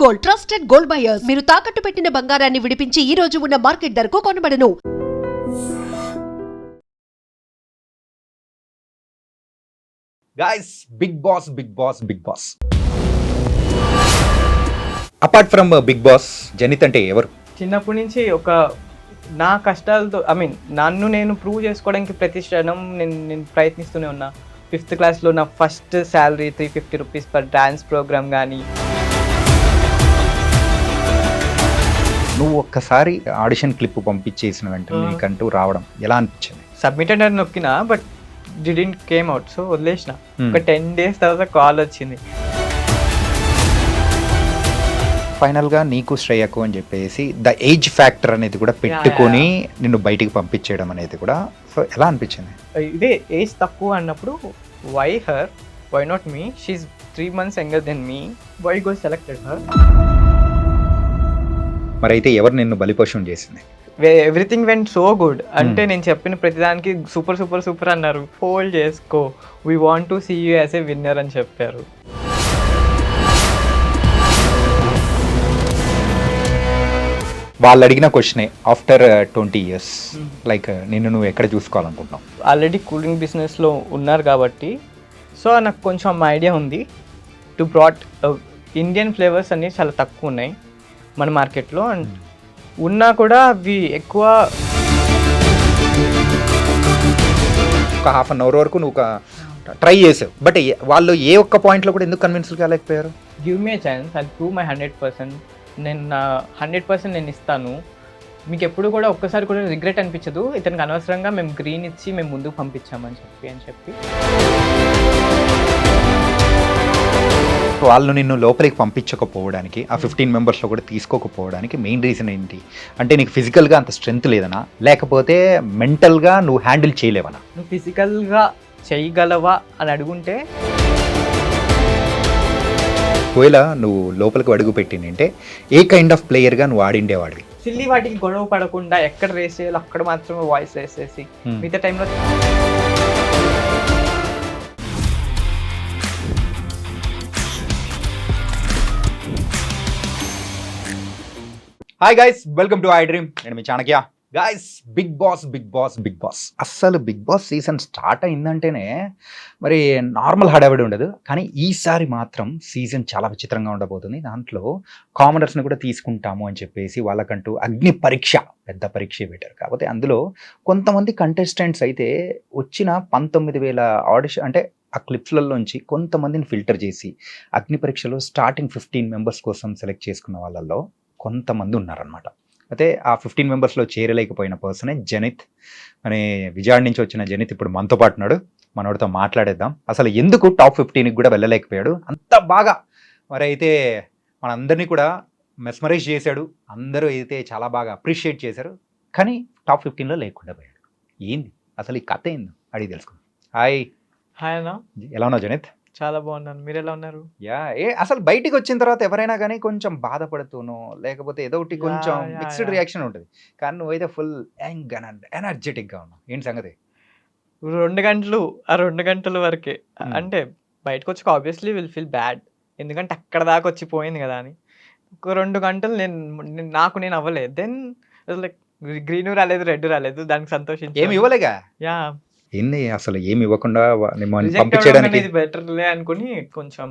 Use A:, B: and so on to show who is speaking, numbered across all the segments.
A: Gold, trusted gold buyers. మీరు తాకట్టు పెట్టిన బంగారాన్ని విడిపించి ఈ రోజు ఉన్న మార్కెట్ ధరకు కొనబడను.
B: Guys, Bigg Boss apart from Bigg Boss Janith అంటే ఎవరు?
C: చిన్నప్పటి నుంచి నా కష్టాలతో నన్ను నేను ప్రూవ్ చేసుకోవడానికి ప్రతి క్షణం నేను ప్రయత్నిస్తూనే ఉన్నా. 5th క్లాస్లో నా first salary 350 rupees per dance program కానీ.
B: నువ్వు ఒక్కసారి ఆడిషన్ క్లిప్ పంపించేసిన వెంటనే నీకంటూ రావడం ఎలా అనిపించింది?
C: సబ్మిటెడ్ అని నొక్కినా but didn't came out, so వదిలేసిన. ఒక 10 days తర్వాత కాల్ వచ్చింది.
B: ఫైనల్గా నీకు శ్రేయకు అని చెప్పేసి ద ఏజ్ ఫ్యాక్టర్ అనేది కూడా పెట్టుకొని నిన్ను బయటికి పంపించేయడం అనేది కూడా సో ఎలా అనిపించింది?
C: ఇదే ఏజ్ తక్కువ అన్నప్పుడు why her, why not me, she 3 months younger then me, why go selected her.
B: మరి అయితే ఎవరు నిన్ను బలిపశుం చేసింది?
C: Everything went so good. అంటే నేను చెప్పిన ప్రతిదానికి సూపర్ సూపర్ సూపర్ అన్నారు. హోల్డ్ చేసుకో, we want to see you as a winner అని చెప్పారు.
B: వాళ్ళు అడిగిన క్వశ్చనే ఆఫ్టర్ 20 years లైక్ నిన్ను నువ్వు ఎక్కడ చూసుకోవాలనుకుంటున్నావు?
C: ఆల్రెడీ కూలింగ్ బిజినెస్లో ఉన్నారు కాబట్టి సో నాకు కొంచెం ఐడియా ఉంది. టు బ్రాట్ ఇండియన్ ఫ్లేవర్స్ అన్నీ చాలా తక్కువ ఉన్నాయి మన మార్కెట్లో. అండ్ ఉన్నా కూడా అవి ఎక్కువ
B: ఒక హాఫ్ అన్ అవర్ వరకు నువ్వు ట్రై చేసావు, బట్ వాళ్ళు ఏ ఒక్క పాయింట్లో కూడా ఎందుకు కన్విన్స్ కాలేకపోయారు?
C: Give me chance, I prove my 100%. నేను నా 100% నేను ఇస్తాను. మీకు ఎప్పుడు కూడా ఒక్కసారి కూడా రిగ్రెట్ అనిపించదు ఇతనికి అనవసరంగా మేము గ్రీన్ ఇచ్చి మేము ముందుకు పంపించామని చెప్పి.
B: వాళ్ళు నిన్ను లోపలికి పంపించకపోవడానికి, ఆ 15 మెంబర్స్లో కూడా తీసుకోకపోవడానికి మెయిన్ రీజన్ ఏంటి? అంటే నీకు ఫిజికల్గా అంత స్ట్రెంత్ లేదనా, లేకపోతే మెంటల్గా నువ్వు హ్యాండిల్ చేయలేవనా?
C: నువ్వు ఫిజికల్గా చేయగలవా అని అడుగుంటే,
B: ఒకవేళ నువ్వు లోపలికి అడుగు పెట్టిందంటే ఏ కైండ్ ఆఫ్ ప్లేయర్గా నువ్వు ఆడిండేవాడివి?
C: సిల్లీ వాటికి గొడవ పడకుండా ఎక్కడ రేస్ చేయాలో అక్కడ మాత్రమే వాయిస్ రేస్ చేసి మిగతా టైంలో
B: hi guys, welcome to I dream. నేను మీ చాణక్య. గైస్, బిగ్ బాస్ అస్సలు బిగ్ బాస్ సీజన్ స్టార్ట్ అయిందంటేనే మరి నార్మల్ హడావిడి ఉండదు, కానీ ఈసారి మాత్రం సీజన్ చాలా విచిత్రంగా ఉండబోతుంది. దాంట్లో కామనర్స్ని కూడా తీసుకుంటాము అని చెప్పేసి వాళ్ళకంటూ అగ్ని పరీక్ష, పెద్ద పరీక్ష పెట్టారు. కాకపోతే అందులో కొంతమంది కంటెస్టెంట్స్ అయితే వచ్చిన 19,000 ఆడిషన్ అంటే ఆ క్లిప్స్లలోంచి కొంతమందిని ఫిల్టర్ చేసి అగ్ని పరీక్షలో స్టార్టింగ్ 15 మెంబర్స్ కోసం సెలెక్ట్ చేసుకున్న వాళ్ళల్లో కొంతమంది ఉన్నారనమాట. అయితే ఆ 15 మెంబర్స్లో చేరలేకపోయిన పర్సనే జనిత్ అనే విజయవాడ నుంచి వచ్చిన జనిత్ ఇప్పుడు మనతో పాటు ఉన్నాడు. మనోడితో మాట్లాడేద్దాం, అసలు ఎందుకు టాప్ 15కి కూడా వెళ్ళలేకపోయాడు అంత బాగా. మరి అయితే మనందరినీ కూడా మెస్మరైజ్ చేశాడు, అందరూ అయితే చాలా బాగా అప్రిషియేట్ చేశారు, కానీ టాప్ 15లో లేకుండా పోయాడు. ఏంది అసలు ఈ కథ ఏంది అడిగి తెలుసుకుందాం. హాయ్
C: అన్న,
B: ఎలా ఉన్నావు జనిత్?
C: చాలా బాగున్నాను, మీరు ఎలా ఉన్నారు?
B: అసలు బయటికి వచ్చిన తర్వాత ఎవరైనా కానీ కొంచెం బాధపడుతూనో లేకపోతే ఏదో ఒకటి కొంచెం మిక్స్డ్ రియాక్షన్ ఉంటుంది, కానీ నువ్వైతే ఫుల్ ఎనర్జెటిక్గా ఉన్నావు. ఏంటి సంగతి?
C: 2 గంటలు, ఆ 2 గంటల వరకే అంటే బయటకు వచ్చి ఆబ్వియస్లీ విల్ ఫీల్ బ్యాడ్, ఎందుకంటే అక్కడ దాకా వచ్చి పోయింది కదా అని. ఒక 2 గంటలు నేను అవ్వలేదు. దెన్ లైక్ గ్రీన్ రాలేదు, రెడ్ రాలేదు, దానికి సంతోషించి
B: ఏమి ఇవ్వలేగా. ఏంది అసలు ఏమి ఇవ్వకుండా పంపించడానికి
C: బెటర్లే అనుకుని కొంచెం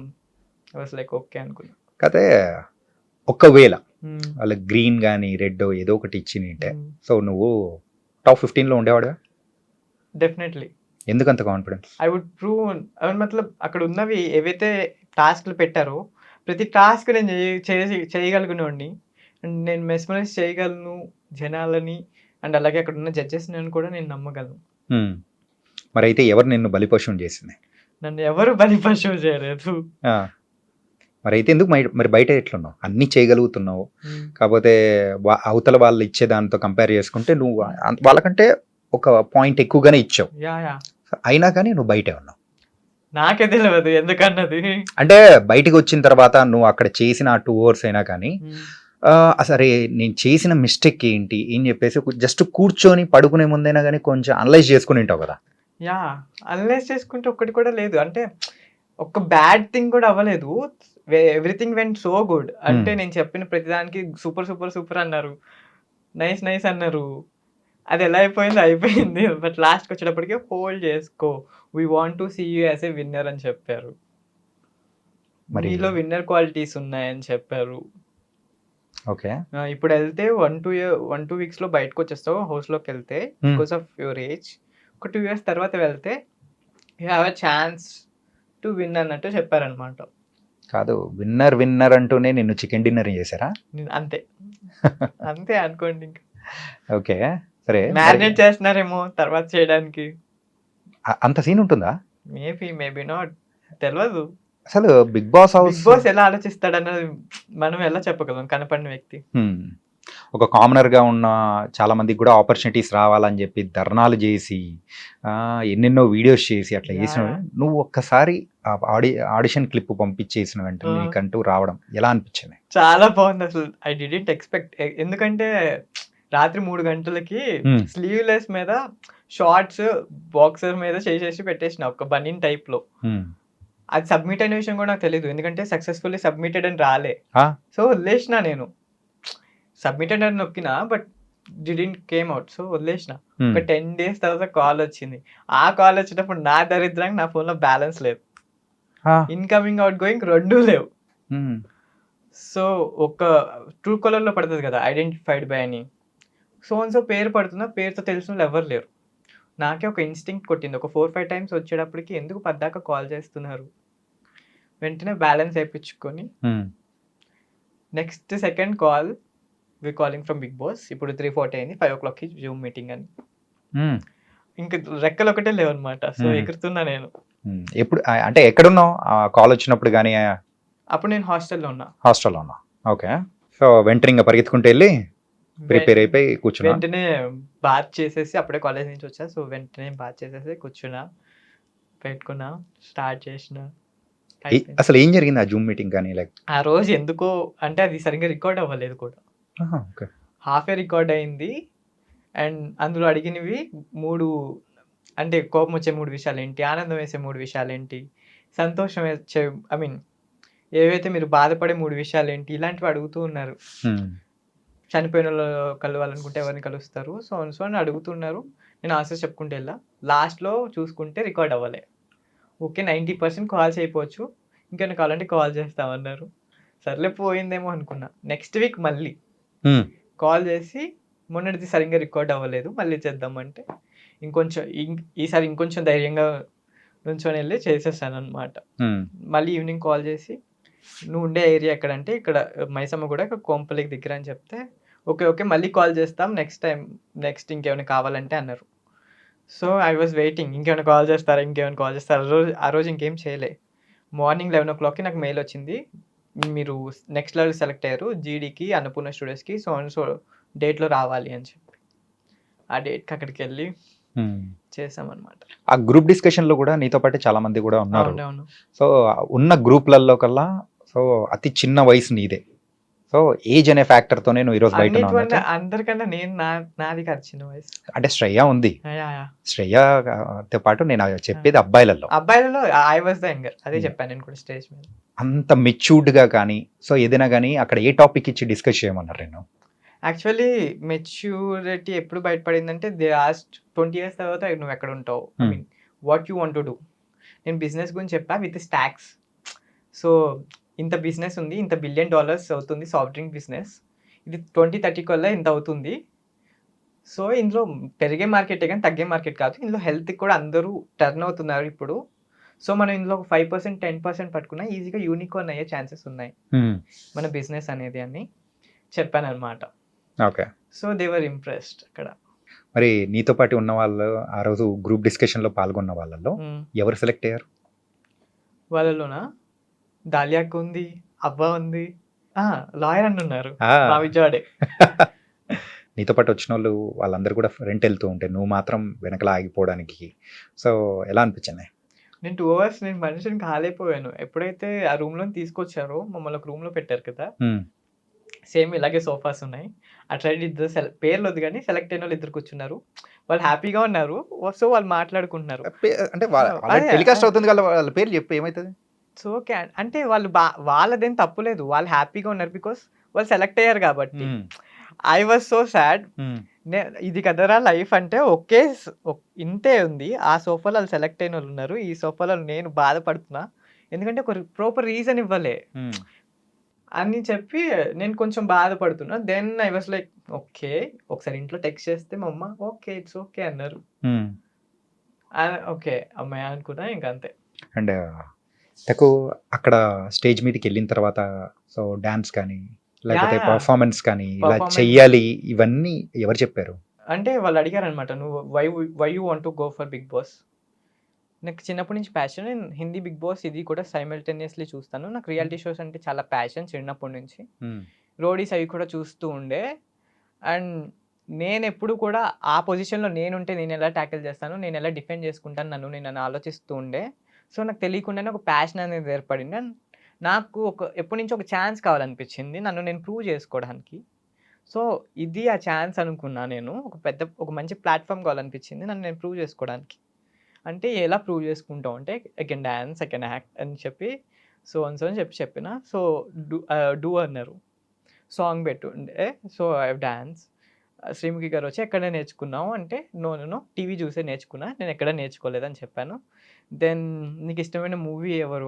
C: లైక్ ఓకే అనుకున్నా.
B: కదే ఒకవేళ వాళ్ళ గ్రీన్ కానీ రెడ్ ఏదో ఒకటి ఇచ్చినంటే సో నువ్వు టాప్ 15లో ఉండేవాడుగా?
C: డెఫినెట్లీ.
B: ఎందుకంత కాన్ఫిడెన్స్?
C: ఐ వుడ్ ప్రూవ్ మతలబ్ అక్కడ ఉన్నవి ఏవైతే టాస్క్లు పెట్టారో ప్రతి టాస్క్ నేను చేయగలుగునేవాడిని. అండ్ నేను మెస్మరైజ్ చేయగలను జనాలని, అండ్ అలాగే అక్కడ ఉన్న జడ్జెస్ని కూడా నేను నమ్మగలను.
B: మరి అయితే ఎవరు నిన్ను బలిపశుం చేసింది?
C: నన్ను ఎవరు బలిపశుం చేయలేదు.
B: మరి అయితే ఎందుకు మరి బయట ఎట్లున్నావు? అన్నీ చేయగలుగుతున్నావు, కాకపోతే అవతల వాళ్ళు ఇచ్చే దాంతో కంపేర్ చేసుకుంటే నువ్వు వాళ్ళకంటే ఒక పాయింట్ ఎక్కువగానే ఇచ్చావు, అయినా కానీ నువ్వు బయటే ఉన్నావు.
C: నాకే తెలియదు ఎందుకన్నది.
B: అంటే బయటికి వచ్చిన తర్వాత నువ్వు అక్కడ చేసిన 2 hours అయినా కానీ సరే నేను చేసిన మిస్టేక్ ఏంటి ఏం చెప్పేసి జస్ట్ కూర్చొని పడుకునే ముందైనా కానీ కొంచెం అనలైజ్ చేసుకుని ఉంటావు కదా.
C: అనలైజ్ చేసుకుంటే ఒక్కటి కూడా లేదు, అంటే ఒక బ్యాడ్ థింగ్ కూడా అవ్వలేదు. Everything went so good. అంటే నేను చెప్పిన ప్రతిదానికి సూపర్ సూపర్ సూపర్ అన్నారు, నైస్ నైస్ అన్నారు. అది ఎలా అయిపోయింది అయిపోయింది. బట్ లాస్ట్కి వచ్చేటప్పటికి హోల్డ్ చేసుకో, we want to see you as a winner అని చెప్పారు.
B: మరి
C: మీలో విన్నర్ క్వాలిటీస్ ఉన్నాయని చెప్పారు.
B: ఓకే.
C: ఇప్పుడు వెళ్తే 1-2 వీక్స్లో బయటకు వచ్చేస్తావు హౌస్లోకి వెళ్తే, బికాస్ ఆఫ్ యువర్ ఏజ్. ఒక 2 years తర్వాత వెళ్తే you have a chance to win అన్నట్టు చెప్పారనమాట.
B: కాదు, విన్నర్ అంటూనే నిన్ను చికెన్ డిన్నర్ చేశారా?
C: అంతే అంతే అనుకోండి. ఇంకా
B: ఓకే, సరే.
C: మ్యారినేట్ చేస్తున్నారేమో తర్వాత చేయడానికి.
B: అంత సీన్ ఉంటుందా?
C: మేబీ నాట్, తెలియదు.
B: అసలు Bigg Boss house,
C: Bigg Boss ఎలా ఆలోచిస్తాడన్నది మనం ఎలా చెప్పగలం కనపడిన వ్యక్తి.
B: ఒక కామనర్ గా ఉన్న చాలా మందికి కూడా ఆపర్చునిటీస్ రావాలని చెప్పి ధర్నాలు చేసి ఎన్నెన్నో వీడియోస్ చేసి అట్లా చేసిన నువ్వు ఒక్కసారి ఆడిషన్ క్లిప్ పంపించేసిన వెంటనే నీకంటూ రావడం ఎలా అనిపించింది?
C: చాలా బాగుంది అసలు. I didn't expect. ఎందుకంటే రాత్రి 3 గంటలకి స్లీవ్లెస్ మీద షార్ట్స్ బాక్సర్ మీద చేసేసి పెట్టేసిన ఒక బనీన్ టైప్ లో. అది సబ్మిట్ అయిన విషయం కూడా నాకు తెలియదు, ఎందుకంటే సక్సెస్ఫుల్లీ సబ్మిటెడ్ అని రాలే. సో వదిలేసిన, నేను సబ్మిటెడ్ అని నొక్కినా but didn't came out. So వదిలేసిన. ఒక 10 days తర్వాత కాల్ వచ్చింది. ఆ కాల్ వచ్చేటప్పుడు నా దరిద్రానికి నా ఫోన్ లో బ్యాలెన్స్ లేదు, ఇన్కమింగ్ అవుట్ గోయింగ్ 2 లేవు. సో ఒక ట్రూ కాలర్ లో పడుతుంది కదా ఐడెంటిఫైడ్ బై అని, సో పేరు పడుతున్నా, పేరుతో తెలిసిన వాళ్ళు ఎవరు లేరు. నాకే ఒక ఇన్స్టింక్ట్ కొట్టింది. ఒక 4-5 times వచ్చేటప్పటికి ఎందుకు పద్దాక కాల్ చేస్తున్నారు, వెంటనే బ్యాలెన్స్ వేయించుకొని next second call we calling from Bigg Boss. ఇప్పుడు 3:40 అయింది, 5 o'clockకి జూమ్ మీటింగ్ అని. ఇంకా రెక్కలు ఒకటే లేవు అనమాట. సో ఎగురుతున్నా నేను.
B: ఎప్పుడు అంటే ఎక్కడున్నావు కాల్ వచ్చినప్పుడు? కానీ
C: అప్పుడు నేను హాస్టల్లో ఉన్నా.
B: ఓకే. సో వెంటనే ఇంకా పరిగెత్తుకుంటూ వెళ్ళి ప్రిపేర్ అయిపోయి కూర్చున్నా.
C: వెంటనే బాత్ చేసేసి, అప్పుడే కాలేజ్ నుంచి వచ్చా, సో వెంటనే బాత్ చేసేసి కూర్చున్నా, పెట్టుకున్నా, స్టార్ట్ చేసిన.
B: అసలు ఏం జరిగింది ఆ జూమ్ మీటింగ్? కానీ లైక్
C: ఆ రోజు ఎందుకో అంటే అది సరిగ్గా రికార్డ్ అవ్వలేదు కూడా. హాఫ్ ఏ రికార్డ్ అయింది. అండ్ అందులో అడిగినవి 3, అంటే కోపం వచ్చే 3 విషయాలు ఏంటి, ఆనందం వేసే 3 విషయాలు ఏంటి, సంతోషం వచ్చే ఏవైతే మీరు బాధపడే 3 విషయాలు ఏంటి, ఇలాంటివి అడుగుతూ ఉన్నారు. చనిపోయిన వాళ్ళు కలవాలనుకుంటే ఎవరిని కలుస్తారు, సో అని అడుగుతున్నారు. నేను ఆన్సర్స్ చెప్పుకుంటూ వెళ్ళా. లాస్ట్లో చూసుకుంటే రికార్డ్ అవ్వలే. ఓకే, 90% కాల్స్ అయిపోవచ్చు, ఇంకేమైనా కావాలంటే కాల్ చేస్తామన్నారు. సర్లే పోయిందేమో అనుకున్నా. నెక్స్ట్ వీక్ మళ్ళీ కాల్ చేసి, మొన్నటిది సరిగ్గా రికార్డ్ అవ్వలేదు, మళ్ళీ చేద్దామంటే ఈసారి ఇంకొంచెం ధైర్యంగా నుంచొని వెళ్ళి చేసేసాను అనమాట. మళ్ళీ ఈవినింగ్ కాల్ చేసి, నువ్వు ఉండే ఏరియా ఎక్కడంటే ఇక్కడ మైసమ్మ కూడా ఇక్కడ కోంపల్లికి దగ్గర అని చెప్తే, ఓకే మళ్ళీ కాల్ చేస్తాం నెక్స్ట్ ఇంకేమైనా కావాలంటే అన్నారు. సో ఐ వాజ్ వెయిటింగ్, ఇంకేమైనా కాల్ చేస్తారా. ఆ రోజు ఇంకేం చేయలే. మార్నింగ్ 11 o'clockకి నాకు మెయిల్ వచ్చింది, మీరు నెక్స్ట్ లెవెల్ సెలెక్ట్ అయ్యారు, జీడీకి, అన్నపూర్ణ స్టూడియోస్కి, సో డేట్లో రావాలి అని చెప్పి ఆ డేట్కి అక్కడికి వెళ్ళి చేసామన్నమాట.
B: ఆ గ్రూప్ డిస్కషన్ లో కూడా నీతో పాటు చాలా మంది కూడా ఉన్నారు.
C: అవును.
B: సో ఉన్న గ్రూప్లలో కల్లా సో అతి చిన్న వయసు నీదే. సో ఏజ్ అనే ఫ్యాక్టర్ తోనే నువ్వు ఈరోజు బయట ఉన్నావు.
C: అందరికన్నా నేను నాది కాదు చిన్న వయసు.
B: అంటే శ్రేయ ఉంది, శ్రేయతో పాటు నేను చెప్పేది అబ్బాయిలలో
C: ఐ వాజ్ ద యంగర్. అదే చెప్పాను నేను కూడా స్టేజ్ మీద. అంత
B: మెచ్యూర్డ్ గా కానీ సో ఏదైనా కానీ అక్కడ ఏ టాపిక్ ఇచ్చి డిస్కస్ చేయమన్నారు? నేను
C: యాక్చువల్లీ మెచ్యూరిటీ ఎప్పుడు బయటపడిందంటే, దే ఆస్క్డ్ 20 years తర్వాత నువ్వు ఎక్కడ ఉంటావు, I mean what you want to do. నేను బిజినెస్ గురించి చెప్పా విత్ స్టాక్స్. సో ఇంత బిజినెస్ ఉంది, ఇంత $1 billion అవుతుంది సాఫ్ట్ డ్రింక్ బిజినెస్, ఇది 2030 కల్లా ఇంత అవుతుంది. సో ఇందులో పెరిగే మార్కెటే కానీ తగ్గే మార్కెట్ కాదు, ఇందులో హెల్త్కి కూడా అందరూ టర్న్ అవుతున్నారు ఇప్పుడు. సో మనం ఇందులో 5% 10% పట్టుకున్నా ఈజీగా యూనికార్న్ అయ్యే ఛాన్సెస్ ఉన్నాయి మన బిజినెస్ అనేది అని చెప్పాను అనమాట.
B: Okay.
C: So they were impressed అక్కడ.
B: మరి నీతో పాటు ఉన్న వాళ్ళు ఆ రోజు గ్రూప్ డిస్కషన్ లో పాల్గొన్న వాళ్ళలో ఎవరు సెలెక్ట్ అయ్యారు?
C: వాళ్ళలోనా దాలియాకు ఉంది, అబ్బా ఉంది, లాయర్ అని ఉన్నారు, మా విజయవాడే.
B: నీతో పాటు వచ్చిన వాళ్ళందరూ కూడా ఫ్రంట్ వెళ్తూ ఉంటే నువ్వు మాత్రం వెనకలా ఆగిపోవడానికి సో ఎలా అనిపించింది?
C: నేను 2 hours నేను మనిషిని కాలేకపోయాను. ఎప్పుడైతే ఆ రూమ్ లో తీసుకొచ్చారో, మమ్మల్ని ఒక రూమ్ లో పెట్టారు కదా, సేమ్ ఇలాగే సోఫాస్ ఉన్నాయి. అట్లా ఇద్దరు పేర్లు వద్దు కానీ సెలెక్ట్ అయిన వాళ్ళు 2 కూర్చున్నారు. వాళ్ళు హ్యాపీగా ఉన్నారు. సో వాళ్ళు మాట్లాడుకుంటున్నారు.
B: అంటే టెలికాస్ట్ అవుతుంది కదా, వాళ్ళ పేర్లు చెప్పు ఏమవుతుంది?
C: It's okay. అంటే వాళ్ళు వాళ్ళదేం తప్పులేదు. వాళ్ళు హ్యాపీగా ఉన్నారు బికాస్ వాళ్ళు సెలెక్ట్ అయ్యారు కాబట్టి. I was so sad. ఇది కదరా లైఫ్ అంటే ఓకే ఇంతే ఉంది. ఆ సోఫాలో వాళ్ళు సెలెక్ట్ అయిన వాళ్ళు ఉన్నారు. ఈ సోఫాలో నేను బాధపడుతున్నా. ఎందుకంటే ఒక ప్రాపర్ రీజన్ ఇవ్వలే అని చెప్పి నేను కొంచెం బాధపడుతున్నా. Then I was like okay. ఒకసారి ఇంట్లో టెక్స్ట్ చేస్తే మా అమ్మ ఓకే ఇట్స్ ఓకే అన్నారు. ఓకే అమ్మాయి అనుకున్నా ఇంకా అంతే.
B: అండ్ నాకు అక్కడ స్టేజ్ మీదకి వెళ్ళిన తర్వాత సో డాన్స్ కానీ లేకపోతే
C: Yeah.
B: పర్ఫార్మెన్స్ కానీ ఇలా
C: Performance.
B: చెయ్యాలి ఇవన్నీ ఎవరు చెప్పారు?
C: అంటే వాళ్ళు అడిగారనమాట, నువ్వు why you want to go for Bigg Boss. నాకు చిన్నప్పటి నుంచి ప్యాషన్. నేను హిందీ బిగ్ బాస్ ఇది కూడా సైమల్టేనియస్లీ చూస్తాను. నాకు రియాలిటీ షోస్ అంటే చాలా ప్యాషన్ చిన్నప్పటి నుంచి. రోడీస్ అవి కూడా చూస్తూ ఉండే. అండ్ నేను ఎప్పుడు కూడా ఆ పొజిషన్లో నేనుంటే నేను ఎలా ట్యాకిల్ చేస్తాను, నేను ఎలా డిఫెండ్ చేసుకుంటాను నన్ను నేను ఆలోచిస్తూ ఉండే. సో నాకు తెలియకుండానే ఒక ప్యాషన్ అనేది ఏర్పడింది. అండ్ నాకు ఎప్పటి నుంచి ఒక ఛాన్స్ కావాలనిపించింది నన్ను నేను ప్రూవ్ చేసుకోవడానికి. సో ఇది ఆ ఛాన్స్ అనుకున్నా నేను. ఒక మంచి ప్లాట్ఫామ్ కావాలనిపించింది నన్ను నేను ప్రూవ్ చేసుకోవడానికి. అంటే ఎలా ప్రూవ్ చేసుకుంటాం అంటే I can dance, I can act అని చెప్పి సో అని చెప్పిన. సో డూ అన్నారు. సాంగ్ పెట్టుండే. So I dance. శ్రీముఖి గారు వచ్చి ఎక్కడ నేర్చుకున్నావు అంటే నో టీవీ చూసే నేర్చుకున్నా, నేను ఎక్కడ నేర్చుకోలేదని చెప్పాను. దెన్ నీకు ఇష్టమైన మూవీ ఎవరు,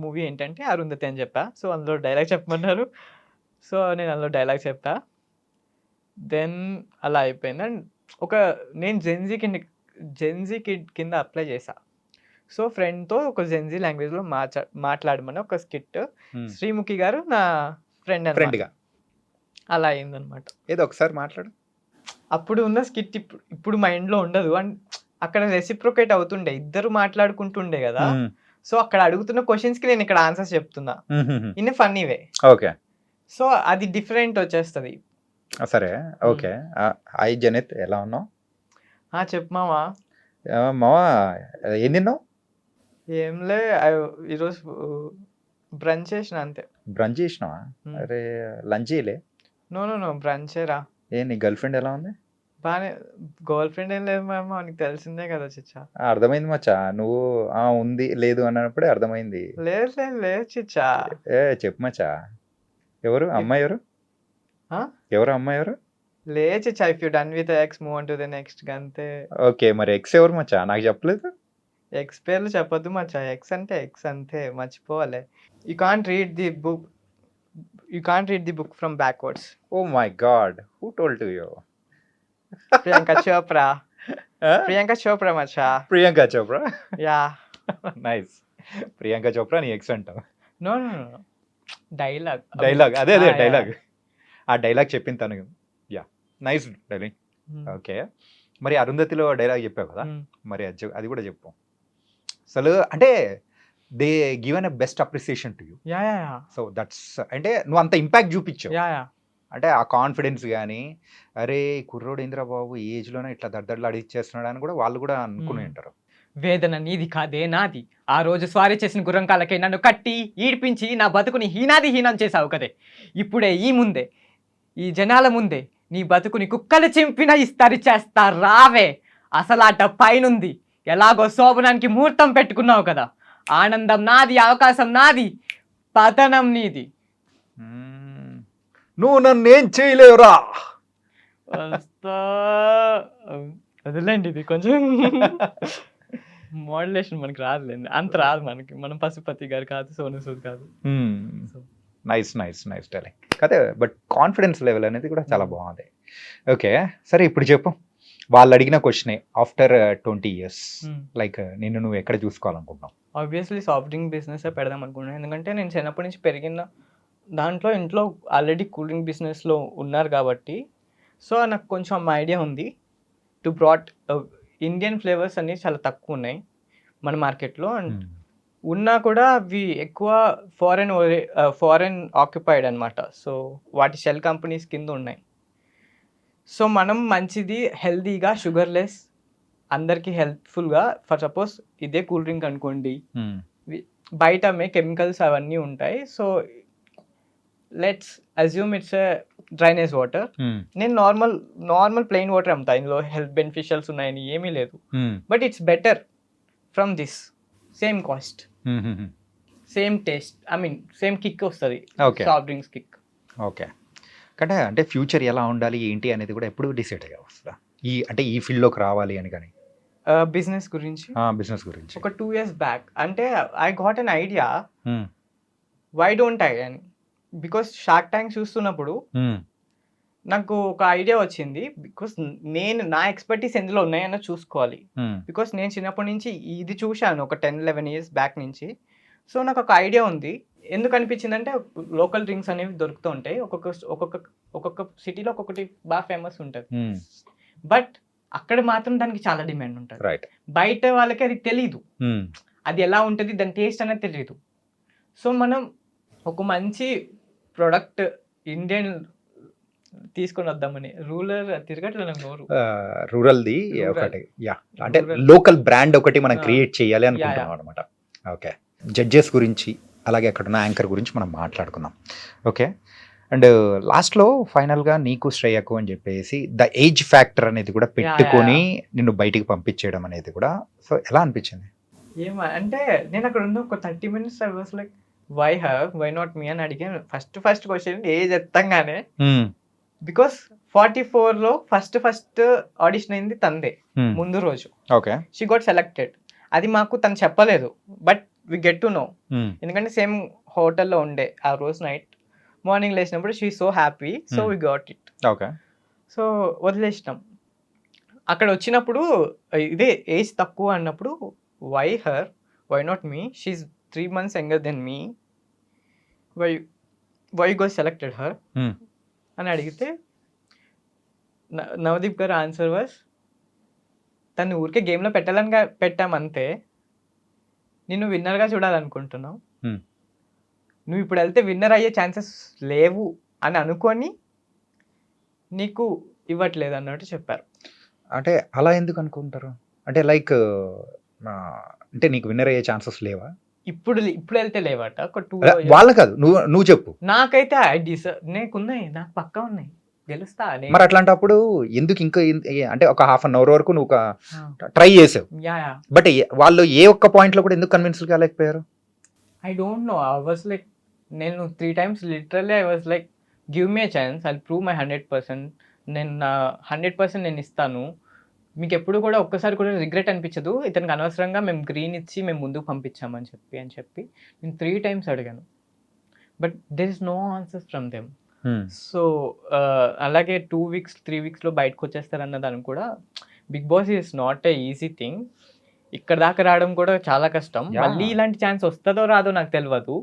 C: మూవీ ఏంటంటే అరుంధతి అని చెప్పా. సో అందులో డైలాగ్ చెప్పమన్నారు. సో నేను అందులో డైలాగ్ చెప్పా. దెన్ అలా అయిపోయింది. అండ్ నేను జెన్జీ కిడ్ కింద అప్లై చేశా. సో ఫ్రెండ్తో ఒక జెన్జీ లాంగ్వేజ్లో మాట్లాడమని ఒక స్కిట్. శ్రీముఖి గారు నా ఫ్రెండ్గా అలా అయిందనమాట.
B: ఏదో ఒకసారి మాట్లాడు.
C: అప్పుడు ఉన్న స్కిట్ ఇప్పుడు మైండ్లో ఉండదు. అండ్ అక్కడ రెసిప్రొకేట్ అవుతుండే, ఇద్దరు మాట్లాడుకుంటుండే కదా. సో అక్కడ అడుగుతున్న క్వశ్చన్స్కి నేను ఇక్కడ ఆన్సర్స్ చెప్తున్నా in funny way.
B: Okay.
C: So అది డిఫరెంట్ వచ్చేస్తుంది.
B: సరే ఓకే. హాయ్ జనిత్, ఎలా ఉన్నావు?
C: చెప్పు మావా.
B: మావా ఏం తిన్నావు?
C: ఏంలే ఈరోజు బ్రంచ్ చేసిన అంతే.
B: బ్రంచ్ చేసినావా? అరే లంచ్ చేయలే?
C: నో బ్రంచేరా.
B: నీ గర్ల్ ఫ్రెండ్ ఎలా ఉంది?
C: బానే. గర్ల్ ఫ్రెండ్ ఏం లేదు మామ, నీకు తెలిసిందే కదా చిచ్చా.
B: అర్థమైంది మచ్చా, నువ్వు ఉంది లేదు అన్నప్పుడే అర్థమైంది.
C: లేదు చిచ్చా.
B: చెప్పు మచ్చా, ఎవరు అమ్మాయి ఎవరు? ఎవరు అమ్మాయి ఎవరు?
C: లే చిచ్చా, if you done with ex move on to the next అంతే.
B: ఓకే, మరి ఎక్స్ ఎవరు మచ్చా? నాకు చెప్పలేదు.
C: ఎక్స్ పేర్లు చెప్పొద్దు మచ్చా. ఎక్స్ అంటే ఎక్స్ అంతే, మర్చిపోవాలి. You can't read the book from backwards.
B: Oh my god, who told to you?
C: Priyanka Chopra మచ్చా.
B: ప్రియాంక చోప్రా?
C: యా.
B: నైస్. ప్రియాంక చోప్రా నీ ఎక్స్ అంటావు?
C: నో డైలాగ్
B: అదే డైలాగ్. ఆ డైలాగ్ చెప్పింది తను. Yeah, nice dialogue. ఓకే, మరి అరుంధతిలో డైలాగ్ చెప్పావు కదా, మరి అది కూడా చెప్పు. అసలు అంటే they given a best appreciation to you. So that's అంటే నువ్వు అంత ఇంపాక్ట్ చూపించావు. అంటే ఆ కాన్ఫిడెన్స్ కానీ, అరే కుర్రోడు ఇంద్రా బాబు ఈ ఏజ్లోనే ఇట్లా దద్దడ్లు అడిగిచ్చేస్తున్నాడు అని కూడా వాళ్ళు కూడా అనుకుని ఉంటారు.
C: వేదన నీది కాదే నాది, ఆ రోజు స్వారీ చేసిన గుర్రం కాలకే నన్ను కట్టి ఈడ్పించి నా బతుకుని హీనం చేసావు కదే. ఇప్పుడే ఈ జనాల ముందే నీ బతుకుని కుక్కలు చింపిన ఇస్తరి చేస్తా రావే. అసలాట పైనుంది, ఎలాగో శోభనానికి ముహూర్తం పెట్టుకున్నావు కదా. ఆనందం నాది, అవకాశం నాది, పతనం నీది.
B: నువ్వు నన్నేం చేయలేవురా.
C: వదిలేండి, ఇది కొంచెం మోడ్యులేషన్ మనకి రాదులేండి, అంత రాదు మనకి. మనం పశుపతి గారు కాదు, సోను సూద్ కాదు.
B: నైస్ టెలింగ్ కదే, బట్ కాన్ఫిడెన్స్ లెవెల్ అనేది కూడా చాలా బాగుంది. ఓకే, సరే ఇప్పుడు చెప్పు. వాళ్ళు అడిగిన క్వశ్చనే, ఆఫ్టర్ 20 years లైక్ నిన్ను నువ్వు ఎక్కడ చూసుకోవాలనుకుంటున్నావు?
C: ఆబ్వియస్లీ సాఫ్ట్ డ్రింక్ బిజినెస్ పెడదాం అనుకుంటున్నాను. ఎందుకంటే నేను చిన్నప్పటి నుంచి పెరిగిన దాంట్లో ఇంట్లో ఆల్రెడీ కూల్ డ్రింక్ బిజినెస్లో ఉన్నారు కాబట్టి. సో నాకు కొంచెం ఐడియా ఉంది. టు బ్రాట్ ఇండియన్ ఫ్లేవర్స్ అన్నీ చాలా తక్కువ ఉన్నాయి మన మార్కెట్లో. అండ్ ఉన్నా కూడా అవి ఎక్కువ ఫారెన్ ఆక్యుపైడ్ అనమాట. సో వాటి షెల్ కంపెనీస్ కింద ఉన్నాయి. సో మనం మంచిది హెల్దీగా షుగర్లెస్ అందరికీ హెల్ప్ఫుల్గా, ఫర్ సపోజ్ ఇదే కూల్ డ్రింక్ అనుకోండి, బయట కెమికల్స్ అవన్నీ ఉంటాయి. So let's assume it's a drainage water. నేను నార్మల్ ప్లెయిన్ వాటర్ అమ్ముతా, ఇందులో హెల్త్ బెనిఫిషియల్స్ ఉన్నాయని ఏమీ లేదు. But it's better from this same cost. Same taste, I mean same kick వస్తుంది,
B: Okay.
C: Soft drinks kick.
B: Okay. అంటే ఫ్యూచర్ ఎలా ఉండాలి ఏంటి అనేది కూడా ఎప్పుడు డిసైడ్ అయ్యావు అసలు? ఈ ఫీల్డ్‌లోకి రావాలి అని గాని,
C: బిజినెస్ గురించి
B: బిజినెస్ గురించి.
C: ఒక 2 years బ్యాక్ అంటే ఐ గాట్ అన్ ఐడియా,
B: హ్మ్.
C: వై డోంట్ ఐ అని. బికాస్ షార్క్ ట్యాంక్ చూస్తున్నప్పుడు
B: హ్మ్.
C: నాకు ఒక ఐడియా వచ్చింది. బికాస్ నా ఎక్స్పర్టీస్ ఎందులో ఉన్నాయన్న చూసుకోవాలి.
B: హ్మ్.
C: బికాస్ నేను చిన్నప్పటి నుంచి ఇది చూశాను ఒక 10-11 years బ్యాక్ నుంచి. సో నాకు ఒక ఐడియా ఉంది. ఎందుకు అనిపించిందంటే లోకల్ డ్రింక్స్ అనేవి దొరుకుతూ ఉంటాయి. ఒక్కొక్క సిటీలో ఒక్కొక్కటి బాగా ఫేమస్ ఉంటుంది.
B: హ్మ్.
C: బట్ అక్కడ మాత్రం దానికి చాలా డిమాండ్ ఉంటుంది.
B: రైట్.
C: బయట వాళ్ళకి అది తెలీదు,
B: హ్మ్.
C: అది ఎలా ఉంటుంది, దాని టేస్ట్ అనేది తెలియదు. సో మనం ఒక మంచి ప్రొడక్ట్ ఇండియన్ తీసుకొని వద్దామని రూరల్ తిరగట్లేదు నాకు నోరు.
B: రూరల్‌ది
C: Rural.
B: ఒకటి. అంటే
C: Rural.
B: లోకల్ బ్రాండ్ ఒకటి మనం
C: ఆ.
B: క్రియేట్ చేయాలి
C: Yeah,
B: అనుకుంటున్నాం అనమాట. ఓకే. జడ్జెస్ గురించి అలాగే అక్కడ ఉన్న యాంకర్ గురించి మనం మాట్లాడుకుందాం. ఓకే. అండ్ లాస్ట్‌లో ఫైనల్‌గా నీకు శ్రేయకు అని చెప్పేసి ద ఏజ్ ఫ్యాక్టర్ అనేది కూడా పెట్టుకొని నిన్ను బయటికి పంపించేయడం అనేది కూడా సో ఎలా అనిపించింది?
C: అంటే నేను అక్కడ ఉన్న ఒక 30 minutes I was like why her, why not me అని అడిగాను. ఫస్ట్ క్వశ్చన్ ఏజ్ ఎత్తంగానే.
B: హ్మ్.
C: బికాస్ 44లో ఫస్ట్ ఆడిషన్ అయింది తందే
B: హ్మ్.
C: ముందు రోజు.
B: ఓకే.
C: She got selected. అది మాకు తను చెప్పలేదు, but we get to know.
B: Hmm.
C: ఎందుకంటే సేమ్ హోటల్లో ఉండే ఆ రోజు నైట్. మార్నింగ్ లేచినప్పుడు she so happy, so we got it.
B: Okay.
C: So వదిలేసినాం. అక్కడ వచ్చినప్పుడు ఇదే ఏజ్ తక్కువ అన్నప్పుడు why her, why not me, she 3 months younger then me, why go selected her
B: hmm.
C: అని అడిగితే నవదీప్ గారు ఆన్సర్ వాస్, తను ఊరికే గేమ్లో పెట్టాలని పెట్టామంతే, నిన్ను విన్నర్గా చూడాలనుకుంటున్నాం,
B: హ్మ్.
C: నువ్వు ఇప్పుడు వెళ్తే విన్నర్ అయ్యే ఛాన్సెస్ లేవు అని అనుకొని నీకు ఇవ్వట్లేదు అన్నట్టు చెప్పారు.
B: అంటే అలా ఎందుకు అనుకుంటారు? అంటే లైక్ అంటే నీకు విన్నర్ అయ్యే ఛాన్సెస్ లేవా?
C: ఇప్పుడు వెళ్తే లేవట. ఒక 2
B: వాళ్ళ కాదు, నువ్వు చెప్పు.
C: నాకైతే నీకున్నాయి, నాకు పక్కా ఉన్నాయి, గెలుస్తా
B: మరి అట్లాంటప్పుడు ఎందుకు ఇంకా అంటే ఒక హాఫ్ అన్ అవర్ వరకు నువ్వు ట్రై చేసావు,
C: యా
B: బట్ వాళ్ళు ఏ ఒక్క పాయింట్ లో కూడా ఎందుకు కన్విన్స్ కాలేకపోయారు?
C: I don't know. I was like, నేను 3 times literally I was like give me a chance, I prove my 100%. నేను నా 100% నేను ఇస్తాను. మీకు ఎప్పుడు కూడా ఒక్కసారి కూడా రిగ్రెట్ అనిపించదు, ఇతనికి అనవసరంగా మేము గ్రీన్ ఇచ్చి మేము ముందుకు పంపించామని చెప్పి నేను 3 times అడిగాను. But there is no answers from them. So అలాగే 2 weeks 3 weeksలో బయటకు వచ్చేస్తారన్న దానికి కూడా Bigg Boss is not a easy thing. ఇక్కడ దాకా రావడం కూడా చాలా కష్టం.
B: Yeah.
C: మళ్ళీ ఇలాంటి ఛాన్స్ వస్తుందో రాదో నాకు తెలియదు.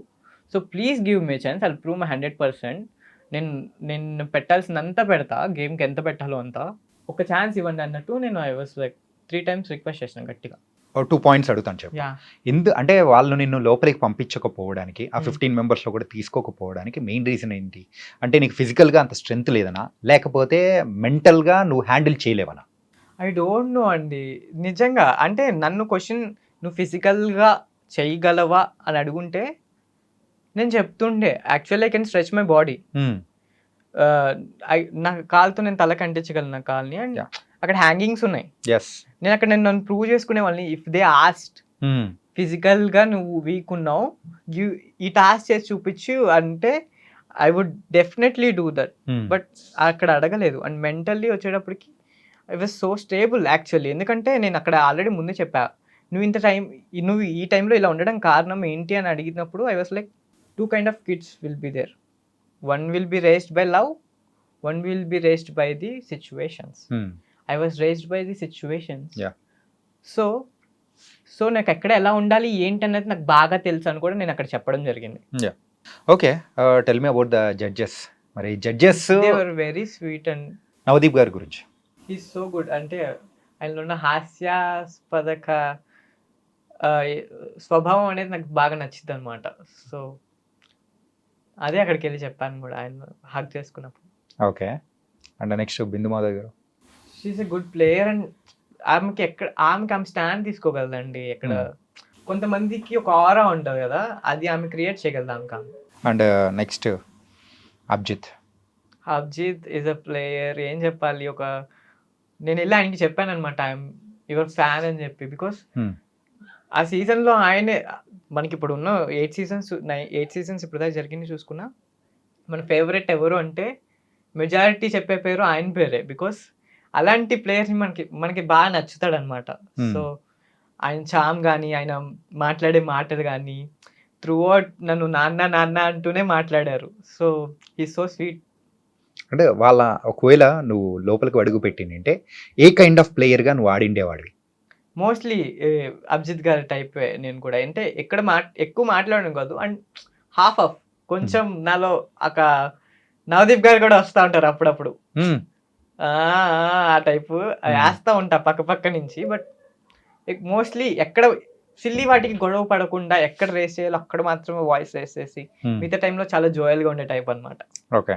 C: So please give me chance, I prove my 100%. నేను పెట్టాల్సినంత పెడతా, గేమ్కి ఎంత పెట్టాలో అంత, ఒక ఛాన్స్ ఇవ్వండి అన్నట్టు నేను I was like 3 times request చేసిన గట్టిగా.
B: 2 points అడుగుతాను చెప్పు.
C: యా
B: అంటే వాళ్ళు నిన్ను లోపలికి పంపించకపోవడానికి, ఆ
C: Hmm.
B: 15 మెంబర్స్లో కూడా తీసుకోకపోవడానికి మెయిన్ రీజన్ ఏంటి? అంటే నీకు ఫిజికల్గా అంత స్ట్రెంగ్త్ లేదనా, లేకపోతే మెంటల్గా నువ్వు హ్యాండిల్ చేయలేవనా?
C: ఐ డోంట్ నో అండి నిజంగా. అంటే నన్ను క్వశ్చన్ నువ్వు ఫిజికల్గా చేయగలవా అని అడుగుంటే నేను చెప్తుండే actually I can stretch my body. నా కాలుతో నేను తల కంటించగలను నా కాల్ని. And
B: Yeah.
C: అక్కడ హ్యాంగింగ్స్ ఉన్నాయి.
B: ఎస్.
C: నన్ను ప్రూవ్ చేసుకునే వాళ్ళని, ఇఫ్ దే ఆస్ట్ ఫిజికల్గా నువ్వు వీక్ ఉన్నావు, ఈ టాస్క్ చేసి చూపించు అంటే I would definitely do that. But అక్కడ అడగలేదు. అండ్ మెంటల్లీ వచ్చేటప్పటికి I was so stable actually. ఎందుకంటే నేను అక్కడ ఆల్రెడీ ముందే చెప్పా, నువ్వు ఈ టైంలో ఇలా ఉండడం కారణం ఏంటి అని అడిగినప్పుడు I was like 2 kind of kids will be there. One will be raised by love, one will be raised by the situations. I was raised by the situations.
B: Yeah.
C: So నాకు ఎక్కడ ఎలా ఉండాలి ఏంటి అన్నది నాకు బాగా తెలుసు అని కూడా నేను అక్కడ చెప్పడం జరిగింది.
B: Okay. Tell me about the judges. మరి judges
C: they were very sweet and
B: Navdeep గారి గురించి.
C: Is so good. అంటే ఆయనలో ఉన్న హాస్యాస్పదక స్వభావం అనేది నాకు బాగా నచ్చింది అనమాట. సో అదే అక్కడికి వెళ్ళి చెప్పాను కూడా ఆయన హగ్ చేసుకున్నప్పుడు.
B: Okay. And next Bindu Madhav గారు.
C: She is a good player and ఆమెకి ఆమె స్టాండ్ తీసుకోగలదండి. ఎక్కడ కొంతమందికి ఒక ఆరా ఉంటుంది కదా, అది ఆమె క్రియేట్ చేయగలదు ఆమె.
B: And next Abhijeet
C: is a player. ఏం చెప్పాలి, నేను వెళ్ళి ఆయనకి చెప్పాను అనమాట ఐఎమ్ యువర్ ఫ్యాన్ అని చెప్పి. బికాస్ ఆ సీజన్లో ఆయనే మనకి ఇప్పుడు ఉన్న 8 సీజన్స్ ఇప్పుడు దాకా జరిగింది చూసుకున్నా మన ఫేవరెట్ ఎవరు అంటే మెజారిటీ చెప్పే పేరు ఆయన పేరే. బికాస్ అలాంటి ప్లేయర్ని మనకి బాగా నచ్చుతాడు అనమాట. సో ఆయన చామ్ కానీ ఆయన మాట్లాడే మాటలు కానీ త్రూ అవుట్ నన్ను నాన్న నాన్న అంటూనే మాట్లాడారు. సో ఈ సో స్వీట్.
B: అంటే వాళ్ళ ఒకవేళ నువ్వు లోపలికి అడుగు పెట్టిందంటే ఏ కైండ్ ఆఫ్ ప్లేయర్గా నువ్వు ఆడిండేవాడివి?
C: మోస్ట్లీ అభిజిత్ గారి టైప్ నేను కూడా. అంటే ఎక్కువ మాట్లాడడం కాదు అండ్ హాఫ్ ఆఫ్ కొంచెం నాలో ఒక నవదీప్ గారు కూడా వస్తూ ఉంటారు అప్పుడప్పుడు. ఆ టైపు వేస్తూ ఉంటా పక్క నుంచి. బట్ మోస్ట్లీ ఎక్కడ సిల్లీ వాటికి గొడవ పడకుండా ఎక్కడ రేస్ చేయాలో అక్కడ మాత్రమే వాయిస్ రేస్ చేసి మిగతా టైంలో చాలా జోయల్గా ఉండే టైప్ అనమాట.
B: ఓకే.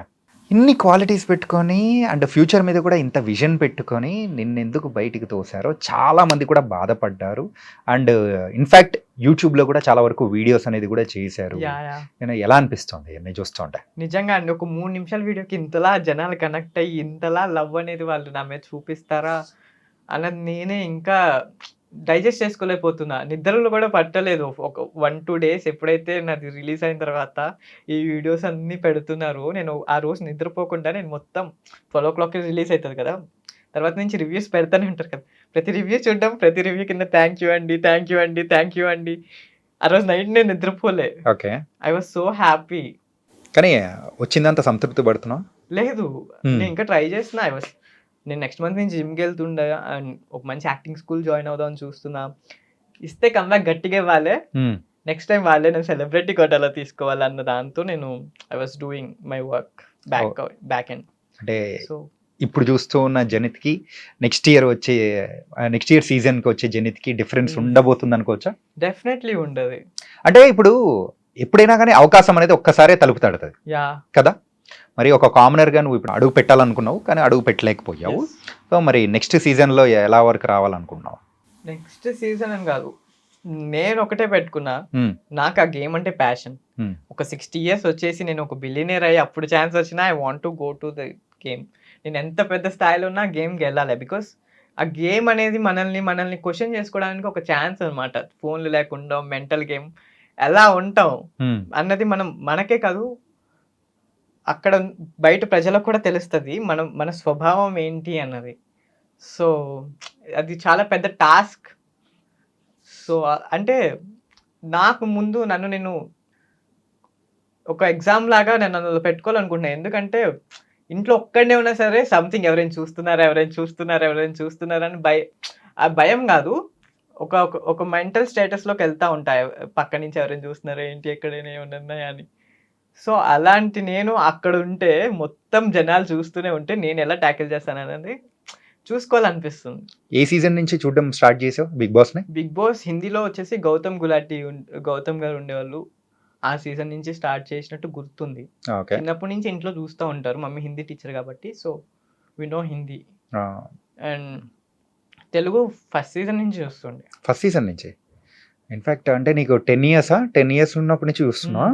B: ఇన్ని క్వాలిటీస్ పెట్టుకొని అండ్ ఫ్యూచర్ మీద కూడా ఇంత విజన్ పెట్టుకొని నిన్నెందుకు బయటికి తోసారో చాలా మంది కూడా బాధపడ్డారు. అండ్ ఇన్ఫ్యాక్ట్ యూట్యూబ్లో కూడా చాలా వరకు వీడియోస్ అనేది కూడా చేశారు. నేను ఎలా అనిపిస్తుంది నేను చూస్తుంటే?
C: నిజంగా అండి, ఒక 3 నిమిషాల వీడియోకి ఇంతలా జనాలు కనెక్ట్ అయ్యి ఇంతలా లవ్ అనేది వాళ్ళు నా మీద చూపిస్తారా అన్నది నేనే ఇంకా డైజెస్ట్ చేసుకోలేకపోతున్నా. నిద్రలో కూడా పట్టలేదు. ఒక 1-2 డేస్ ఎప్పుడైతే నాది రిలీజ్ అయిన తర్వాత ఈ వీడియోస్ అన్నీ పెడుతున్నారు, నేను ఆ రోజు నిద్రపోకుండా నేను మొత్తం 12 o'clock రిలీజ్ అవుతుంది కదా, తర్వాత నుంచి రివ్యూస్ పెడతానే ఉంటారు కదా, ప్రతి రివ్యూ చూడడం, ప్రతి రివ్యూ కింద థ్యాంక్ యూ అండి, థ్యాంక్ యూ అండి, థ్యాంక్ యూ అండి. ఆ రోజు నైట్ నేను నిద్రపోలే.
B: Okay.
C: I was so happy.
B: కానీ వచ్చిందంత సంతృప్తి పడుతున్నావు?
C: లేదు, నేను ఇంకా ట్రై చేస్తున్నా. నేను నెక్స్ట్ మంత్ నుంచి జిమ్కి వెళ్తుండే అండ్ ఒక మంచి యాక్టింగ్ స్కూల్ జాయిన్ అవుదామని చూస్తున్నా. ఇస్తే కమ్బ్యాక్ గట్టిగా ఇవ్వాలి, నెక్స్ట్ టైం వాళ్ళే నేను సెలబ్రిటీ కోటాలో తీసుకోవాలన్న దాంతో నేను I was doing my work back end.
B: అంటే సో ఇప్పుడు చూస్తూ ఉన్న జనిత్కి నెక్స్ట్ ఇయర్ సీజన్కి వచ్చే జనిత్కి డిఫరెన్స్ ఉండబోతుంది అనుకోవచ్చా?
C: డెఫినెట్లీ ఉండదు.
B: అంటే ఇప్పుడు ఎప్పుడైనా కానీ అవకాశం అనేది ఒక్కసారే తలుపు తడుతుంది కదా. మరి ఒక కామనర్గా నువ్వు ఇప్పుడు అడుగు పెట్టాలనుకున్నావు కానీ అడుగు పెట్టలేకపోయావు. సో మరి నెక్స్ట్ సీజన్లో ఎలా వరకు రావాలనుకున్నావు?
C: నెక్స్ట్ సీజన్ అని కాదు, నేను ఒకటే పెట్టుకున్నా, నాకు ఆ గేమ్ అంటే ప్యాషన్. ఒక 60 years వచ్చేసి నేను ఒక బిలియనర్ అయ్యి అప్పుడు ఛాన్స్ వచ్చినా I want to go to the game. నేను ఎంత పెద్ద స్థాయిలో ఉన్నా గేమ్కి వెళ్ళాలి. బికాస్ ఆ గేమ్ అనేది మనల్ని క్వశ్చన్ చేసుకోవడానికి ఒక ఛాన్స్ అనమాట. ఫోన్లు లేకుండా మెంటల్ గేమ్ ఎలా ఉంటాం అన్నది మనకే కాదు అక్కడ బయట ప్రజలకు కూడా తెలుస్తుంది మన స్వభావం ఏంటి అన్నది. సో అది చాలా పెద్ద టాస్క్. సో అంటే నాకు ముందు నేను ఒక ఎగ్జామ్ లాగా నన్ను పెట్టుకోవాలనుకుంటున్నాను. ఎందుకంటే ఇంట్లో ఒక్కడనే ఉన్నా సరే సంథింగ్ ఎవరైనా చూస్తున్నారు అని ఆ భయం కాదు, ఒక మెంటల్ స్టేటస్లోకి వెళ్తూ ఉంటాయి, పక్క నుంచి ఎవరైనా చూస్తున్నారా ఏంటి, ఎక్కడైనా ఏమైనా ఉన్నాయా అని. సో అలాంటి నేను అక్కడ ఉంటే మొత్తం జనాలు చూస్తూనే ఉంటే నేను ఎలా ట్యాకిల్ చేస్తాను అనేది చూసుకోవాలనిపిస్తుంది.
B: ఏ సీజన్ నుంచి చూడడం స్టార్ట్ చేసావు బిగ్ బాస్ని?
C: బిగ్ బాస్ హిందీలో వచ్చేసి గౌతమ్ గారు ఉండేవాళ్ళు, ఆ సీజన్ నుంచి స్టార్ట్ చేసినట్టు గుర్తుంది. చిన్నప్పటి నుంచి ఇంట్లో చూస్తూ ఉంటారు, మమ్మీ హిందీ టీచర్ కాబట్టి. So we know Hindi. And Telugu first season నుంచి చూస్తుండే.
B: ఫస్ట్ సీజన్ నుంచి ఇన్ఫాక్ట్ అంటే నీకు 10 years ఉన్నప్పటి నుంచి చూస్తున్నావా?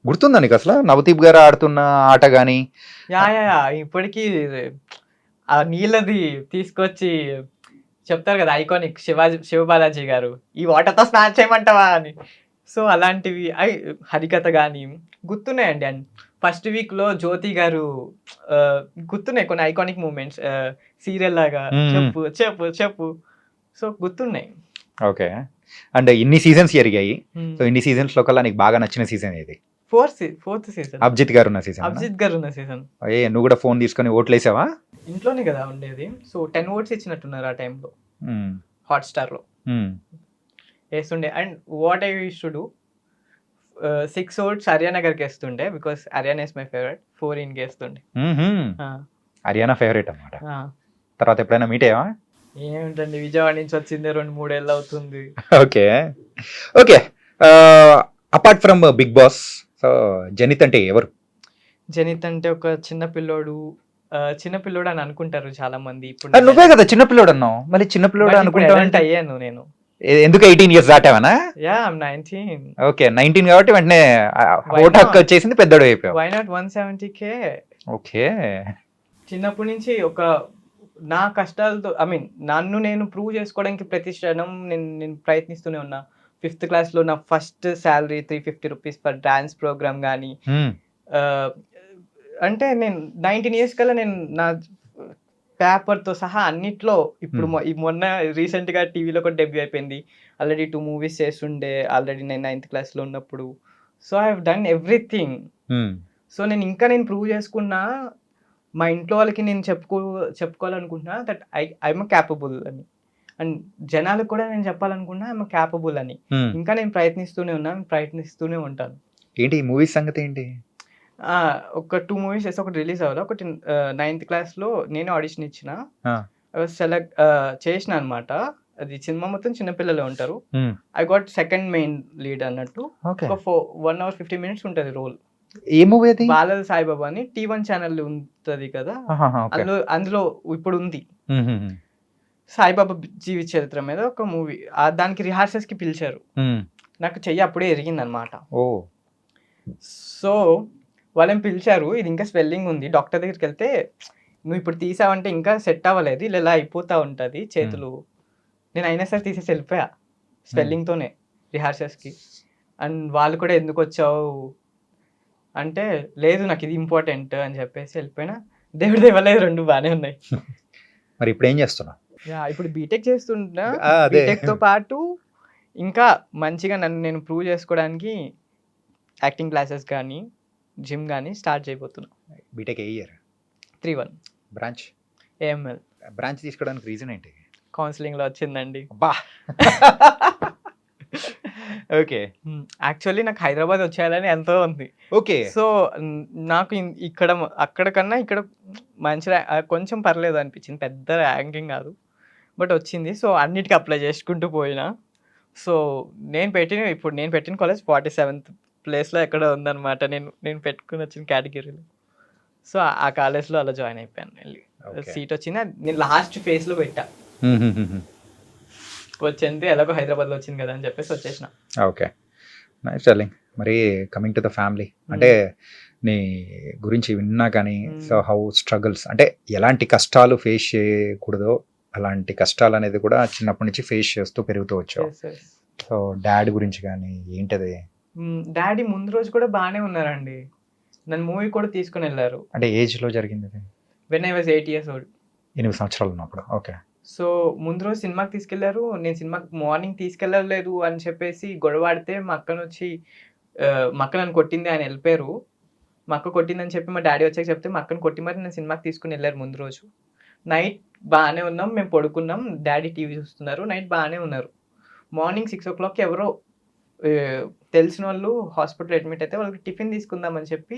B: గుర్తుందా నీకు అసలు నవదీప్ గారు ఆడుతున్న ఆట కానీ?
C: ఇప్పటికీ ఆ నీళ్ళది తీసుకొచ్చి చెప్తారు కదా, ఐకానిక్ శివబాలాజీ గారు, ఈ వాటర్తో స్నానం చేయమంటావా అని. సో అలాంటివి హరికథ కానీ గుర్తున్నాయండి. అండ్ ఫస్ట్ వీక్లో జ్యోతి గారు గుర్తున్నాయి కొన్ని ఐకానిక్ మూమెంట్స్, సీరియల్ లాగా చెప్పు చెప్పు చెప్పు. సో గుర్తున్నాయి.
B: ఓకే. అండ్ ఇన్ని సీజన్స్ జరిగాయి. సో ఇన్ని సీజన్స్ లో కల్లా నీకు బాగా నచ్చిన సీజన్ ఏది?
C: ఫోర్త్ సీజన్
B: అభిజిత్ గారు ఉన్న సీజన్. నువ్వు కూడా ఫోన్ తీసుకొని ఓట్లు వేసావా?
C: ఇంట్లోనే కదా ఉండేది. సో 10 votes ఇచ్చినట్టున్నారు ఆ టైంలో హాట్స్టార్ లో వేస్తుండే. And what I use to do, 6 votes Haryana గారికి వేస్తుండే, because Haryana is my favourite. 4 ఈయనకి వేస్తుండే.
B: హర్యానా ఫేవరెట్ అన్నమాట. తర్వాత ఎప్పుడైనా మీట్ అయ్యావా?
C: ఏమిటండి, విజయవాడ నుంచి వచ్చింది 2-3 ఏళ్ళు అవుతుంది.
B: Okay. Apart from Bigg Boss, so Janith అంటే ఎవరు?
C: జనిత్ అంటే ఒక చిన్నపిల్లోడు అని అనుకుంటారు చాలా మంది. ఇప్పుడు
B: నువ్వే కదా చిన్నపిల్లోడు అన్నావు, మళ్ళీ చిన్నపిల్లోడు అనుకుంటా
C: అయ్యాను నేను.
B: ఎందుకు 18 years దాటావనా?
C: యా, 19.
B: ఓకే, 19 కాబట్టి వెంటనే ఓటు హక్కు వచ్చేసింది, పెద్దోడు అయిపోయావు.
C: Why not 170K?
B: ఓకే.
C: చిన్నప్పటి నుంచి ఒక నా కష్టాలతో ఐ మీన్ నన్ను నేను ప్రూవ్ చేసుకోవడానికి ప్రతి క్షణం నేను ప్రయత్నిస్తూనే ఉన్నా. 5th క్లాస్‌లో నా first salary ₹350 for dance programme గానీ,
B: హ్మ్.
C: అంటే నేను 19 ఇయర్స్ కల్లా నేను నా పేపర్‌తో సహా అన్నిట్లో ఇప్పుడు ఈ మొన్న రీసెంట్‌గా టీవీలో కూడా డెబ్యూ అయిపోయింది. ఆల్రెడీ 2 మూవీస్ చేస్తుండే ఆల్రెడీ నేను 9th క్లాస్‌లో ఉన్నప్పుడు. So, I have done everything.
B: హ్మ్.
C: సో, నేను ప్రూవ్ చేసుకున్నా. మా ఇంట్లో వాళ్ళకి నేను చెప్పుకోవాలనుకుంటున్నా దట్ ఐఎమ్ క్యాపబుల్ అని. అండ్ జనాలకు కూడా నేను చెప్పాలనుకున్నా ఐఎమ్ క్యాపబుల్ అని.
B: హ్మ్.
C: ఇంకా నేను ప్రయత్నిస్తూనే ఉంటాను.
B: ఏంటి ఈ మూవీ సంగతి ఏంటి?
C: ఒక 2 మూవీస్ చేస్తే ఒకటి రిలీజ్ అవ్వలే. ఒకటి 9th క్లాస్‌లో నేనే ఆడిషన్ ఇచ్చిన.
B: ఆ!
C: చేసిన అనమాట. అది సినిమా మొత్తం చిన్న పిల్లలే ఉంటారు.
B: హ్మ్.
C: I got second main lead అన్నట్టు.
B: ఓకే.
C: ఒక 1 అవర్ 50 మినిట్స్ ఉంటది రోల్.
B: ఏ మూవీ అది?
C: బాలల సాయిబాబా అని T1 ఛానల్ ఉంటది కదా!
B: ఆహాహా! ఓకే.
C: అందులో ఇప్పుడు ఉంది.
B: హుహుహు.
C: సాయిబాబా జీవిత చరిత్ర మీద ఒక మూవీ. దానికి రిహార్సల్స్‌కి పిలిచారు.
B: హ్మ్.
C: నాకు చెయ్యి అప్పుడే ఇరిగిందనమాట.
B: ఓహ్!
C: సో, వాళ్ళేమో పిలిచారు. ఇది ఇంకా స్వెల్లింగ్ ఉంది. డాక్టర్ దగ్గరికెళ్తే, "నువ్వు ఇప్పుడు తీసావంటే ఇంకా సెట్ అవ్వలేదు. ఇలా అయిపోతా ఉంటది చేతులు." నేను అయినా సరే తీసేసి వెళ్ళిపోయా. స్వెల్లింగ్‌తోనే రిహార్సల్స్‌కి. అండ్ వాళ్ళు కూడా "ఎందుకొచ్చావు?" అంటే, "లేదు నాకు ఇది ఇంపార్టెంట్" అని చెప్పేసి వెళ్ళిపోయినా. దేవుడి దయ వల్ల 2 బానే ఉన్నాయి.
B: మరి ఇప్పుడేం చేస్తున్నావు?
C: ఇప్పుడు బీటెక్ చేస్తున్నా.
B: అదే.
C: బీటెక్‌తో పాటు ఇంకా మంచిగా నన్ను నేను ప్రూవ్ చేసుకోవడానికి యాక్టింగ్ క్లాసెస్ గానీ, జిమ్ గానీ స్టార్ట్ చేయబోతున్నా.
B: బీటెక్ ఏ ఇయర్?
C: 3-1
B: బ్రాంచ్?
C: ఏఎంఎల్.
B: బ్రాంచ్ తీసుకోవడానికి రీజన్ ఏంటి?
C: కౌన్సిలింగ్‌లో వచ్చిందండి.
B: అబ్బా! ఓకే.
C: యాక్చువల్లీ నాకు హైదరాబాద్ వచ్చేయాలని ఎంతో ఉంది.
B: ఓకే.
C: సో, నాకు ఇక్కడ అక్కడ కన్నా ఇక్కడ మంచి కొంచెం పర్లేదు అనిపించింది. పెద్ద ర్యాంకింగ్ కాదు. బట్ వచ్చింది. సో, అన్నిటికి అప్లై చేసుకుంటూ పోయినా. సో, నేను పెట్టిన కాలేజ్ 47th ప్లేస్‌లో ఎక్కడో ఉందన్నమాట. నేను పెట్టుకొని వచ్చిన కేటగిరీలో. సో, ఆ కాలేజ్‌లో అలా జాయిన్ అయిపోయాను వెళ్ళి.
B: ఓకే.
C: సీట్ వచ్చింది. నేను లాస్ట్ ఫేజ్‌లో పెట్టా.
B: హుహుహుహు.
C: వచ్చింది ఎలాగో హైదరాబాద్‌లో వచ్చింది కదా! అని చెప్పేసి వచ్చేసిన.
B: ఓకే. Nice darling. మరి కమింగ్ టు ద ఫ్యామిలీ అంటే నీ గురించి విన్నా కానీ సో హౌ స్ట్రగుల్స్ అంటే ఎలాంటి కష్టాలు ఫేస్ చేయకూడదో అలాంటి కష్టాలు అనేది కూడా చిన్నప్పటి నుంచి ఫేస్ చేస్తూ పెరుగుతూ వచ్చావు.
C: Yes, yes.
B: సో డాడ్ గురించి కానీ ఏంటది?
C: డాడీ ముందు రోజు కూడా బానే ఉన్నారండి. నన్ను మూవీ కూడా తీసుకొని వెళ్ళారు.
B: అంటే ఏజ్లో జరిగింది అది?
C: When I was 8 years old.
B: 8 సంవత్సరాలు ఉన్నప్పుడు. ఓకే.
C: సో, ముందు రోజు సినిమాకి తీసుకెళ్లారు. నేను సినిమాకి మార్నింగ్ తీసుకెళ్ళలేదు అని చెప్పేసి గొడవాడితే మా అక్క నన్ను కొట్టింది. ఆయన వెళ్ళిపోయారు. మా అక్క కొట్టిందని చెప్పి మా డాడీ వచ్చాక చెప్తే మా అక్కని కొట్టి మరి నన్ను సినిమాకి తీసుకుని వెళ్ళారు ముందు రోజు. నైట్ బాగానే ఉన్నాం. మేము పడుకున్నాం. డాడీ టీవీ చూస్తున్నారు. నైట్ బాగానే ఉన్నారు. మార్నింగ్ 6 o'clock ఎవరో తెలిసిన వాళ్ళు హాస్పిటల్ అడ్మిట్ అయితే వాళ్ళకి టిఫిన్ తీసుకుందామని చెప్పి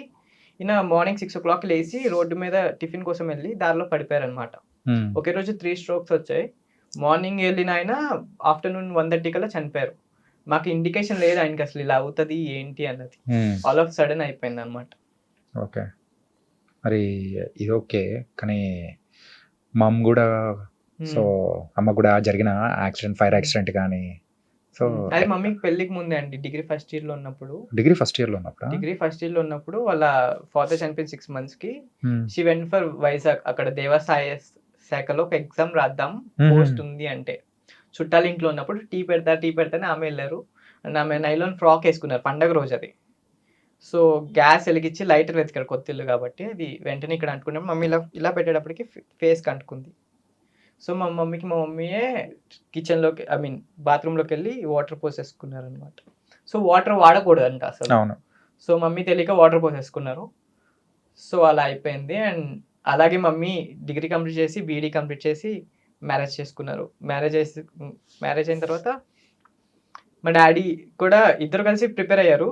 C: ఈయన మార్నింగ్ 6 o'clock లేచి రోడ్డు మీద టిఫిన్ కోసం వెళ్ళి దారిలో పడిపోయారనమాట. ఒకే రోజు 3 strokes వచ్చాయి. మార్నింగ్ వెళ్ళిన ఆయన ఆఫ్టర్నూన్ 1:30 కల్లా చనిపోయారు. మాకు ఇండికేషన్ లేదు ఆయనకి అసలు ఇలా అవుతుంది ఏంటి అన్నది. ఆల్ ఆఫ్ సడన్ అయిపోయింది అనమాట.
B: ఓకే. మరి ఇది ఓకే. కానీ మమ్ కూడా సో అమ్మ కూడా జరిగిన యాక్సిడెంట్ ఫైర్ యాక్సిడెంట్ కానీ సో
C: అది మమ్మీకి పెళ్ళికి ముందే అండి. డిగ్రీ ఫస్ట్ ఇయర్లో ఉన్నప్పుడు వాళ్ళ ఫాదర్ చనిపోయిన 6 monthsకి షీ వెంట్ ఫర్ వైజాగ్. అక్కడ దేవసాయ శాఖలో ఒక ఎగ్జామ్ రాద్దాం పోస్ట్ ఉంది అంటే చుట్టాల ఇంట్లో ఉన్నప్పుడు టీ పెడతానే ఆమె వెళ్ళారు. అండ్ ఆమె నైలాన్ ఫ్రాక్ వేసుకున్నారు. పండగ రోజు అది. సో గ్యాస్ వెలిగించి లైటర్ వెతికారు. కొత్త ఇల్లు కాబట్టి అది వెంటనే ఇక్కడ అంటుకున్నప్పుడు మమ్మీ ఇలా పెట్టేటప్పటికి ఫేస్కి అంటుకుంది. సో మా మమ్మీయే కిచెన్లోకి బాత్రూంలోకి వెళ్ళి వాటర్ పోసేసుకున్నారనమాట. సో వాటర్ వాడకూడదంట అసలు.
B: అవును.
C: సో మమ్మీ తెలియక వాటర్ పోసేసుకున్నారు. సో అలా అయిపోయింది. అండ్ అలాగే మమ్మీ డిగ్రీ కంప్లీట్ చేసి బీఈడీ కంప్లీట్ చేసి మ్యారేజ్ చేసుకున్నారు. మ్యారేజ్ అయిన తర్వాత మా డాడీ కూడా ఇద్దరు కలిసి ప్రిపేర్ అయ్యారు.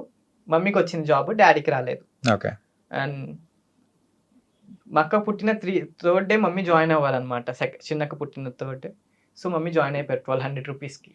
C: మమ్మీకి వచ్చింది జాబ్, డాడీకి రాలేదు.
B: ఓకే.
C: అండ్ మా అక్క పుట్టిన థర్డ్ డే మమ్మీ జాయిన్ అవ్వాలన్నమాట. చిన్నక్క పుట్టిన third day. So mummy join అయిపోయారు 1200 రూపీస్కి.